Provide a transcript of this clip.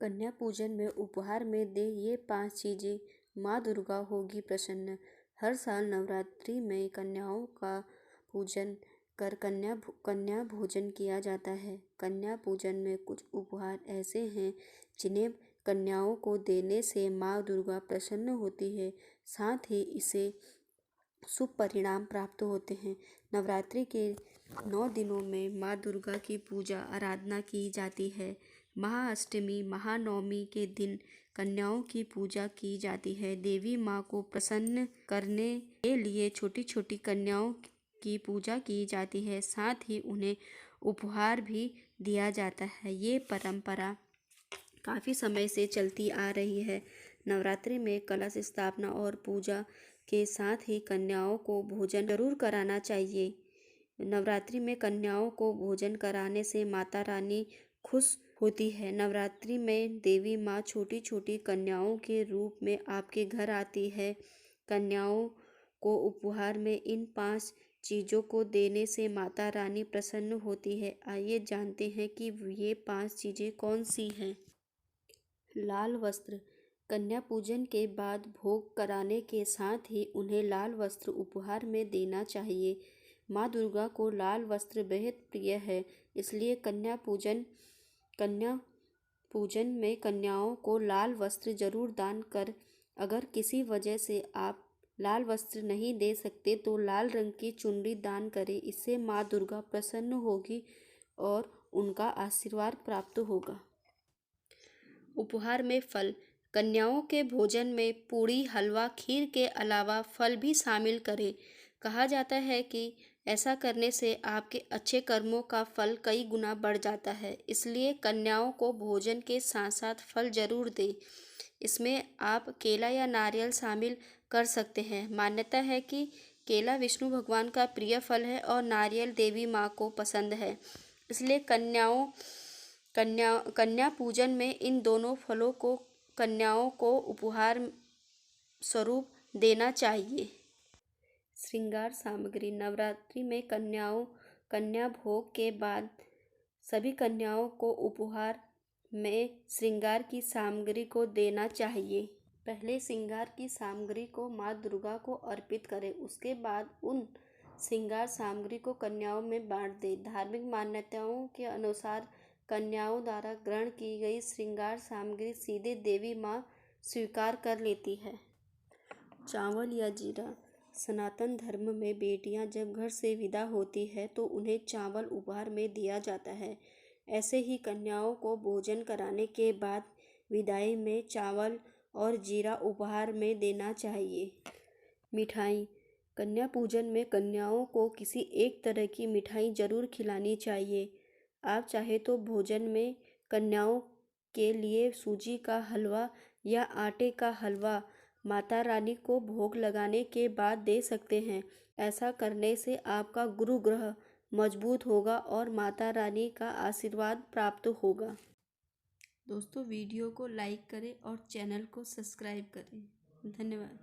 कन्या पूजन में उपहार में दे ये 5 चीजें, माँ दुर्गा होगी प्रसन्न। हर साल नवरात्रि में कन्याओं का पूजन कर कन्या भोजन किया जाता है। कन्या पूजन में कुछ उपहार ऐसे हैं जिन्हें कन्याओं को देने से माँ दुर्गा प्रसन्न होती है, साथ ही इसे शुभ परिणाम प्राप्त होते हैं। नवरात्रि के 9 दिनों में माँ दुर्गा की पूजा आराधना की जाती है। महाअष्टमी महानवमी के दिन कन्याओं की पूजा की जाती है। देवी माँ को प्रसन्न करने के लिए छोटी छोटी कन्याओं की पूजा की जाती है, साथ ही उन्हें उपहार भी दिया जाता है। ये परंपरा काफ़ी समय से चलती आ रही है। नवरात्रि में कलश स्थापना और पूजा के साथ ही कन्याओं को भोजन जरूर कराना चाहिए। नवरात्रि में कन्याओं को भोजन कराने से माता रानी खुश होती है। नवरात्रि में देवी माँ छोटी छोटी कन्याओं के रूप में आपके घर आती है। कन्याओं को उपहार में इन 5 चीज़ों को देने से माता रानी प्रसन्न होती है। आइए जानते हैं कि ये 5 चीज़ें कौन सी हैं। लाल वस्त्र। कन्या पूजन के बाद भोग कराने के साथ ही उन्हें लाल वस्त्र उपहार में देना चाहिए। माँ दुर्गा को लाल वस्त्र बेहद प्रिय है, इसलिए कन्या पूजन में कन्याओं को लाल वस्त्र जरूर दान कर। अगर किसी वजह से आप लाल वस्त्र नहीं दे सकते तो लाल रंग की चुनरी दान करें। इससे माँ दुर्गा प्रसन्न होगी और उनका आशीर्वाद प्राप्त होगा। उपहार में फल। कन्याओं के भोजन में पूड़ी हलवा खीर के अलावा फल भी शामिल करें। कहा जाता है कि ऐसा करने से आपके अच्छे कर्मों का फल कई गुना बढ़ जाता है, इसलिए कन्याओं को भोजन के साथ साथ फल जरूर दें। इसमें आप केला या नारियल शामिल कर सकते हैं। मान्यता है कि केला विष्णु भगवान का प्रिय फल है और नारियल देवी माँ को पसंद है, इसलिए कन्या पूजन में इन दोनों फलों को कन्याओं को उपहार स्वरूप देना चाहिए। श्रृंगार सामग्री। नवरात्रि में कन्या भोग के बाद सभी कन्याओं को उपहार में श्रृंगार की सामग्री को देना चाहिए। पहले श्रृंगार की सामग्री को माँ दुर्गा को अर्पित करें, उसके बाद उन श्रृंगार सामग्री को कन्याओं में बांट दें। धार्मिक मान्यताओं के अनुसार कन्याओं द्वारा ग्रहण की गई श्रृंगार सामग्री सीधे देवी माँ स्वीकार कर लेती है। चावल या जीरा। सनातन धर्म में बेटियां जब घर से विदा होती है तो उन्हें चावल उपहार में दिया जाता है। ऐसे ही कन्याओं को भोजन कराने के बाद विदाई में चावल और जीरा उपहार में देना चाहिए। मिठाई। कन्या पूजन में कन्याओं को किसी एक तरह की मिठाई जरूर खिलानी चाहिए। आप चाहे तो भोजन में कन्याओं के लिए सूजी का हलवा या आटे का हलवा माता रानी को भोग लगाने के बाद दे सकते हैं। ऐसा करने से आपका गुरु ग्रह मजबूत होगा और माता रानी का आशीर्वाद प्राप्त होगा। दोस्तों, वीडियो को लाइक करें और चैनल को सब्सक्राइब करें। धन्यवाद।